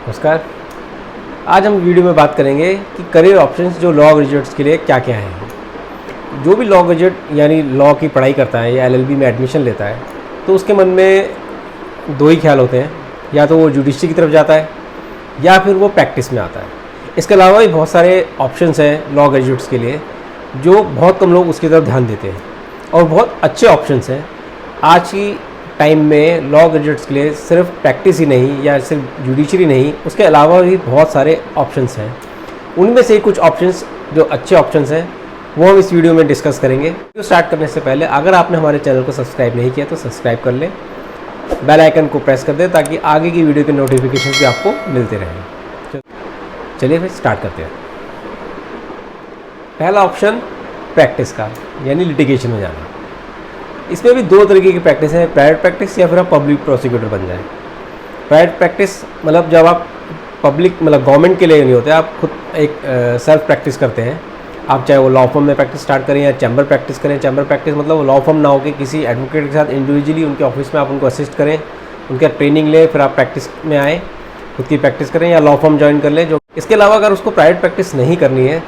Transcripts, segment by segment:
नमस्कार। आज हम वीडियो में बात करेंगे कि करियर ऑप्शंस जो लॉ ग्रेजुएट्स के लिए क्या क्या हैं। जो भी लॉ ग्रेजुएट यानी लॉ की पढ़ाई करता है या एलएलबी में एडमिशन लेता है तो उसके मन में दो ही ख्याल होते हैं, या तो वो जुडिशरी की तरफ जाता है या फिर वो प्रैक्टिस में आता है। इसके अलावा भी बहुत सारे ऑप्शंस हैं लॉ ग्रेजुएट्स के लिए जो बहुत कम लोग उसकी तरफ ध्यान देते हैं और बहुत अच्छे ऑप्शंस हैं। आज की टाइम में लॉ ग्रेजुएट्स के लिए सिर्फ प्रैक्टिस ही नहीं या सिर्फ जुडिशरी नहीं, उसके अलावा भी बहुत सारे ऑप्शंस हैं। उनमें से कुछ ऑप्शंस जो अच्छे ऑप्शंस हैं वो हम इस वीडियो में डिस्कस करेंगे। वीडियो स्टार्ट करने से पहले अगर आपने हमारे चैनल को सब्सक्राइब नहीं किया तो सब्सक्राइब कर लें, बेल आइकन को प्रेस कर दें ताकि आगे की वीडियो के नोटिफिकेशन भी आपको मिलते रहें। चलिए फिर स्टार्ट करते हैं। पहला ऑप्शन प्रैक्टिस का यानी लिटिगेशन में जाना। इसमें भी दो तरीके की प्रैक्टिस है, प्राइवेट प्रैक्टिस या फिर आप पब्लिक प्रोसिक्यूटर बन जाए। प्राइवेट प्रैक्टिस मतलब जब आप पब्लिक मतलब गवर्नमेंट के लिए नहीं होते, आप खुद एक सेल्फ प्रैक्टिस करते हैं। आप चाहे वो लॉ फर्म में प्रैक्टिस स्टार्ट करें या चैम्बर प्रैक्टिस करें। चैम्बर प्रैक्टिस मतलब वो लॉ फर्म ना हो कि किसी एडवोकेट के साथ इंडिविजुअली उनके ऑफिस में आप उनको असिस्ट करें, उनका ट्रेनिंग लें, फिर आप प्रैक्टिस में आएँ, खुद की प्रैक्टिस करें या लॉ फर्म ज्वाइन कर लें। जो इसके अलावा अगर उसको प्राइवेट प्रैक्टिस नहीं करनी है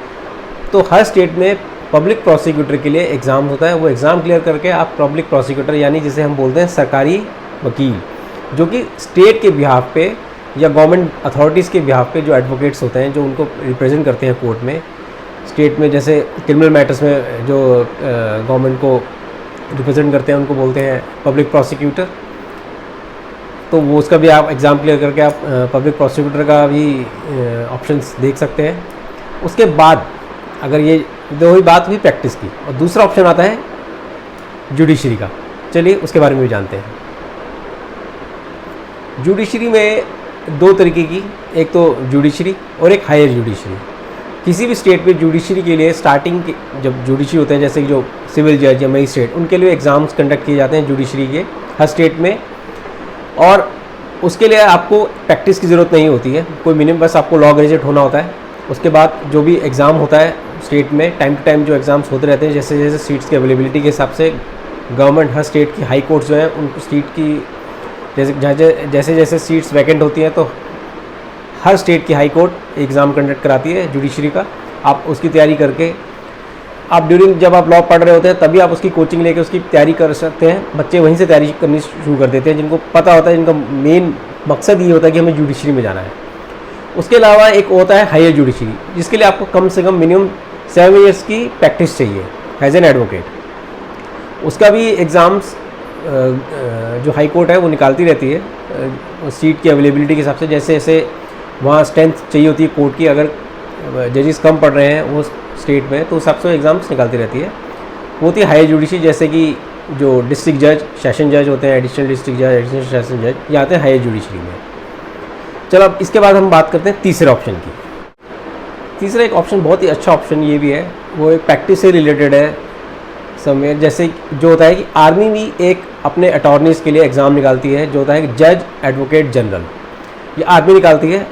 तो हर स्टेट में पब्लिक प्रोसिक्यूटर के लिए एग्ज़ाम होता है। वो एग्ज़ाम क्लियर करके आप पब्लिक प्रोसिक्यूटर यानी जिसे हम बोलते हैं सरकारी वकील, जो कि स्टेट के बिहाफ पे या गवर्नमेंट अथॉरिटीज़ के बिहाफ पे जो एडवोकेट्स होते हैं जो उनको रिप्रेजेंट करते हैं कोर्ट में, स्टेट में जैसे क्रिमिनल मैटर्स में जो गवर्नमेंट को रिप्रेजेंट करते हैं उनको बोलते हैं पब्लिक प्रोसिक्यूटर। तो वो उसका भी आप एग्ज़ाम क्लियर करके आप पब्लिक प्रोसिक्यूटर का भी ऑप्शंस देख सकते हैं। उसके बाद अगर ये दो ही बात हुई प्रैक्टिस की, और दूसरा ऑप्शन आता है जुडिशरी का। चलिए उसके बारे में भी जानते हैं। जुडिशरी में दो तरीके की, एक तो जुडिशरी और एक हायर जुडिशरी। किसी भी स्टेट में जुडिशरी के लिए स्टार्टिंग के जब जुडिशरी होते हैं जैसे कि जो सिविल जज या मजिस्ट्रेट, उनके लिए एग्ज़ाम्स कंडक्ट किए जाते हैं जुडिशरी के हर स्टेट में, और उसके लिए आपको प्रैक्टिस की ज़रूरत नहीं होती है। कोई मिनिमम बस आपको लॉ ग्रेजुएट होना होता है। उसके बाद जो भी एग्ज़ाम होता है स्टेट में टाइम टू टाइम जो एग्ज़ाम्स होते रहते हैं, जैसे जैसे सीट्स की अवेलेबिलिटी के हिसाब से गवर्नमेंट हर स्टेट की हाई कोर्ट्स जो हैं उनको सीट की जैसे जैसे सीट्स वैकेंट होती हैं तो हर स्टेट की हाई कोर्ट एग्ज़ाम कंडक्ट कराती है जुडिशरी का। आप उसकी तैयारी करके आप ड्यूरिंग जब आप लॉ पढ़ रहे होते हैं तभी आप उसकी कोचिंग लेके उसकी तैयारी कर सकते हैं। बच्चे वहीं से तैयारी करनी शुरू कर देते हैं जिनको पता होता है, जिनका मेन मकसद ये होता है कि हमें जुडिशरी में जाना है। उसके अलावा एक होता है हायर जुडिशरी, जिसके लिए आपको कम से कम मिनिमम 7 ईयर्स की प्रैक्टिस चाहिए एज एन एडवोकेट। उसका भी एग्ज़ाम्स जो हाई कोर्ट है वो निकालती रहती है सीट की अवेलेबिलिटी के हिसाब से। जैसे जैसे वहाँ स्ट्रेंथ चाहिए होती है कोर्ट की, अगर जजेस कम पढ़ रहे हैं वो स्टेट में तो उस हिसाब से एग्ज़ाम्स निकालती रहती है। वो होती है हायर जुडिशरी, जैसे कि जो डिस्ट्रिक्ट जज, सेशन जज होते हैं, एडिशनल डिस्ट्रिक्ट जज, एडिशनल सेशन जज, ये आते हैं हायर जुडिशरी में। चलो अब इसके बाद हम बात करते हैं तीसरे ऑप्शन की। तीसरा एक ऑप्शन बहुत ही अच्छा ऑप्शन ये भी है, वो एक प्रैक्टिस से रिलेटेड है समय। जैसे जो होता है कि आर्मी भी एक अपने अटॉर्नीज़ के लिए एग्ज़ाम निकालती है जो होता है कि जज एडवोकेट जनरल, ये आर्मी निकालती है।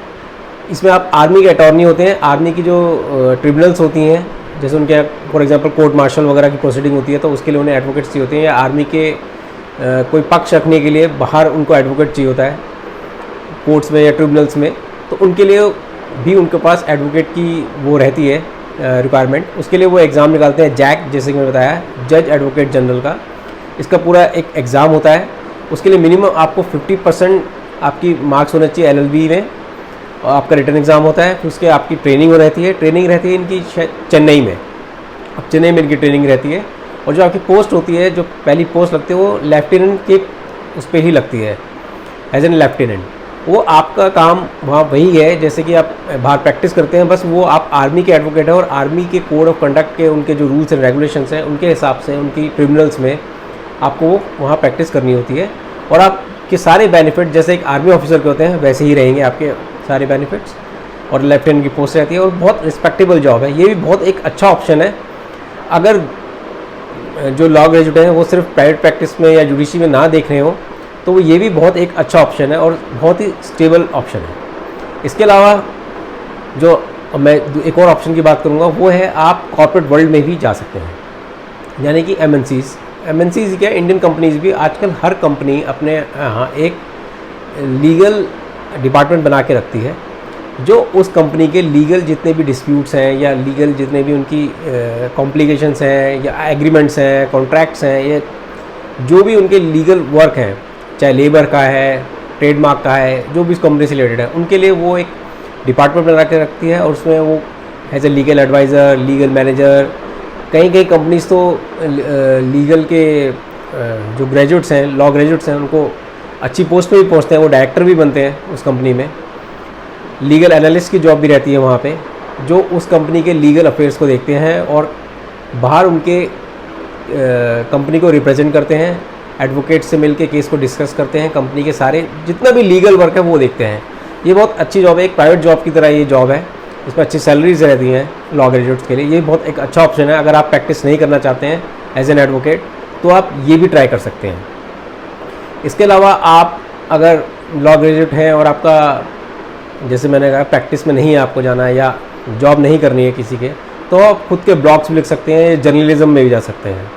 इसमें आप आर्मी के अटॉर्नी होते हैं, आर्मी की जो ट्रिब्यूनल्स होती हैं जैसे उनके फॉर एग्जांपल कोर्ट मार्शल वगैरह की प्रोसीडिंग होती है तो उसके लिए उन्हें एडवोकेट्स चाहिए होते हैं, या आर्मी के कोई पक्ष रखने के लिए बाहर उनको एडवोकेट चाहिए होता है कोर्ट्स में या ट्रिब्यूनल्स में, तो उनके लिए भी उनके पास एडवोकेट की वो रहती है रिक्वायरमेंट। उसके लिए वो एग्ज़ाम निकालते हैं जैक, जैसे कि मैंने बताया जज एडवोकेट जनरल का। इसका पूरा एक एग्ज़ाम होता है। उसके लिए मिनिमम आपको 50% आपकी मार्क्स होने चाहिए एलएलबी में, और आपका रिटर्न एग्ज़ाम होता है। फिर उसके आपकी ट्रेनिंग रहती है। ट्रेनिंग रहती है इनकी चेन्नई में, अब चेन्नई में इनकी ट्रेनिंग रहती है। और जो आपकी पोस्ट होती है, जो पहली पोस्ट लगती है वो लेफ्टिनेंट के उस पर ही लगती है एज एन लेफ्टिनेंट। वो आपका काम वहाँ वही है जैसे कि आप बाहर प्रैक्टिस करते हैं, बस वो आप आर्मी के एडवोकेट हैं और आर्मी के कोड ऑफ कंडक्ट के उनके जो रूल्स एंड रेगुलेशंस हैं उनके हिसाब से उनकी ट्रिब्यूनल्स में आपको वहाँ प्रैक्टिस करनी होती है। और आपके सारे बेनिफिट जैसे एक आर्मी ऑफिसर के होते हैं वैसे ही रहेंगे आपके सारे बेनिफिट्स, और लेफ्टिनेंट की पोस्ट रहती है और बहुत रिस्पेक्टेबल जॉब है। ये भी बहुत एक अच्छा ऑप्शन है। अगर जो लॉ ग्रेजुएट हैं वो सिर्फ प्राइवेट प्रैक्टिस में या जुडिशरी में ना देख रहे हो तो ये भी बहुत एक अच्छा ऑप्शन है और बहुत ही स्टेबल ऑप्शन है। इसके अलावा जो मैं एक और ऑप्शन की बात करूँगा वो है आप कॉर्पोरेट वर्ल्ड में भी जा सकते हैं, यानी कि एमएनसीज़ क्या इंडियन कंपनीज़ भी आजकल हर कंपनी अपने यहाँ एक लीगल डिपार्टमेंट बना के रखती है जो उस कंपनी के लीगल जितने भी डिस्प्यूट्स हैं या लीगल जितने भी उनकी कॉम्प्लिकेशंस हैं या एग्रीमेंट्स हैं, कॉन्ट्रैक्ट्स हैं, ये जो भी उनके लीगल वर्क हैं, चाहे लेबर का है, ट्रेडमार्क का है, जो भी इस कंपनी से रिलेटेड है, उनके लिए वो एक डिपार्टमेंट बना के रखती है और उसमें वो as a legal adviser, legal manager, कई कई कंपनीज तो लीगल के जो ग्रेजुएट्स हैं, लॉ ग्रेजुएट्स हैं, उनको अच्छी पोस्ट पे भी पहुंचते हैं, वो डायरेक्टर भी बनते हैं उस कंपनी में। लीगल एनालिस्ट की जॉब भी रहती है वहाँ पे, जो उस कंपनी के लीगल अफेयर्स को देखते हैं और बाहर उनके कंपनी को रिप्रेजेंट करते हैं, एडवोकेट से मिलके केस को डिस्कस करते हैं, कंपनी के सारे जितना भी लीगल वर्क है वो देखते हैं। ये बहुत अच्छी जॉब है, एक प्राइवेट जॉब की तरह ये जॉब है, इसमें अच्छी सैलरीज रहती हैं लॉ ग्रेजुएट्स के लिए। ये बहुत एक अच्छा ऑप्शन है। अगर आप प्रैक्टिस नहीं करना चाहते हैं एज एन एडवोकेट तो आप ये भी ट्राई कर सकते हैं। इसके अलावा आप अगर लॉ ग्रेजुएट हैं और आपका, जैसे मैंने कहा, प्रैक्टिस में नहीं है आपको जाना है या जॉब नहीं करनी है किसी के, तो आप खुद के ब्लॉग्स भी लिख सकते हैं, जर्नलिज्म में भी जा सकते हैं,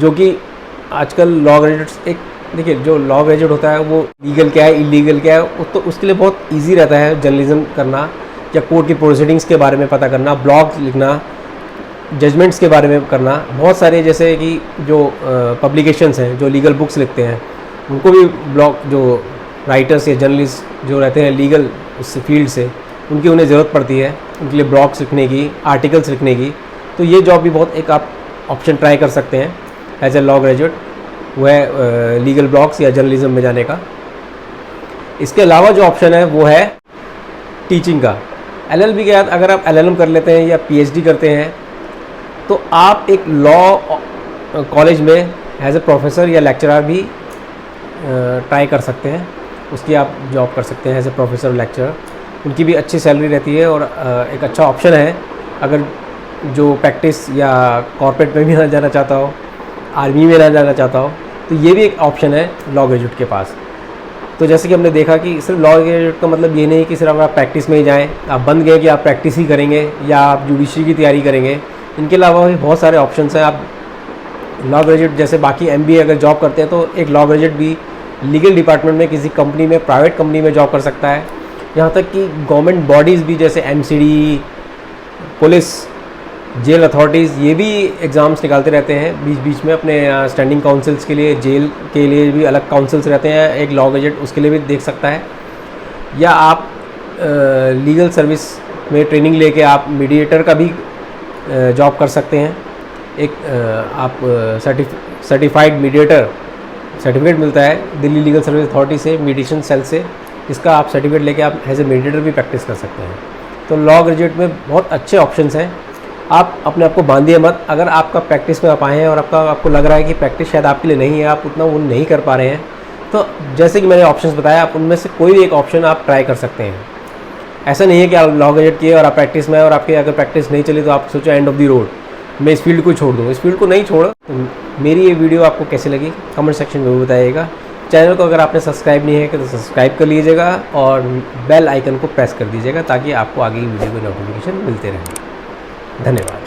जो कि आजकल लॉ ग्रेजुएट्स एक, देखिए जो लॉ ग्रेजुएट होता है वो लीगल क्या है, इलीगल क्या है, तो उसके लिए बहुत ईजी रहता है जर्नलिज्म करना या कोर्ट की प्रोसीडिंग्स के बारे में पता करना, ब्लॉग लिखना, जजमेंट्स के बारे में करना। बहुत सारे जैसे कि जो पब्लिकेशंस हैं जो लीगल बुक्स लिखते हैं, उनको भी ब्लॉग, जो राइटर्स या जर्नलिस्ट जो रहते हैं लीगल उस फील्ड से, उनकी उन्हें ज़रूरत पड़ती है उनके लिए ब्लॉग्स लिखने की, आर्टिकल्स लिखने की। तो ये जॉब भी बहुत एक आप ऑप्शन ट्राई कर सकते हैं एज ए लॉ ग्रेजुएट, वो है लीगल ब्लॉग्स या जर्नलिज्म में जाने का। इसके अलावा जो ऑप्शन है वो है टीचिंग का। LLB के बाद अगर आप LLM कर लेते हैं या PhD करते हैं तो आप एक लॉ कॉलेज में एज ए प्रोफेसर या लेक्चरर भी ट्राई कर सकते हैं, उसकी आप जॉब कर सकते हैं एज ए प्रोफेसर लेक्चरर। उनकी भी अच्छी सैलरी रहती है और एक अच्छा ऑप्शन है अगर जो प्रैक्टिस या कॉर्पोरेट में भी ना जाना चाहता हो, आर्मी में ना जाना चाहता हो, तो ये भी एक ऑप्शन है लॉ ग्रेजुएट के पास। तो जैसे कि हमने देखा कि सिर्फ लॉ ग्रेजुएट का मतलब ये नहीं कि सिर्फ आप प्रैक्टिस में ही जाएँ, आप बन गए कि आप प्रैक्टिस ही करेंगे या आप जुडिशरी की तैयारी करेंगे। इनके अलावा भी बहुत सारे ऑप्शंस हैं। आप लॉ ग्रेजुएट जैसे बाकी MBA अगर जॉब करते हैं तो एक लॉ ग्रेजुएट भी लीगल डिपार्टमेंट में किसी कंपनी में, प्राइवेट कंपनी में जॉब कर सकता है। यहाँ तक कि गवर्नमेंट बॉडीज़ भी जैसे MCD, पुलिस, जेल अथॉरिटीज़, ये भी एग्ज़ाम्स निकालते रहते हैं बीच बीच में अपने स्टैंडिंग काउंसिल्स के लिए। जेल के लिए भी अलग काउंसिल्स रहते हैं, एक लॉ ग्रेजुएट उसके लिए भी देख सकता है। या आप लीगल सर्विस में ट्रेनिंग लेके आप मीडिएटर का भी जॉब कर सकते हैं। एक आप सर्टिफाइड मीडिएटर सर्टिफिकेट मिलता है दिल्ली लीगल सर्विस अथॉरिटी से, मीडिएशन सेल से, इसका आप सर्टिफिकेट लेके आप एज ए मीडिएटर भी प्रैक्टिस कर सकते हैं। तो लॉ ग्रेजुएट में बहुत अच्छे ऑप्शंस हैं। आप अपने आप को बांधिए मत। अगर आपका प्रैक्टिस में आप आए हैं और आपको लग रहा है कि प्रैक्टिस शायद आपके लिए नहीं है, आप उतना वो नहीं कर पा रहे हैं, तो जैसे कि मैंने ऑप्शंस बताया, आप उनमें से कोई भी एक ऑप्शन आप ट्राई कर सकते हैं। ऐसा नहीं है कि आप लॉ ग्रेजुएट किए और आप प्रैक्टिस में और आपके अगर प्रैक्टिस नहीं चली तो आप सोचो एंड ऑफ द रोड, मैं इस फील्ड को छोड़ दूँ। इस फील्ड को नहीं छोड़ो। तो मेरी ये वीडियो आपको कैसी लगी कमेंट सेक्शन में भी बताइएगा। चैनल को अगर आपने सब्सक्राइब नहीं है तो सब्सक्राइब कर लीजिएगा और बेल आइकन को प्रेस कर दीजिएगा ताकि आपको आगे की वीडियो के नोटिफिकेशन मिलते रहें। धन्यवाद।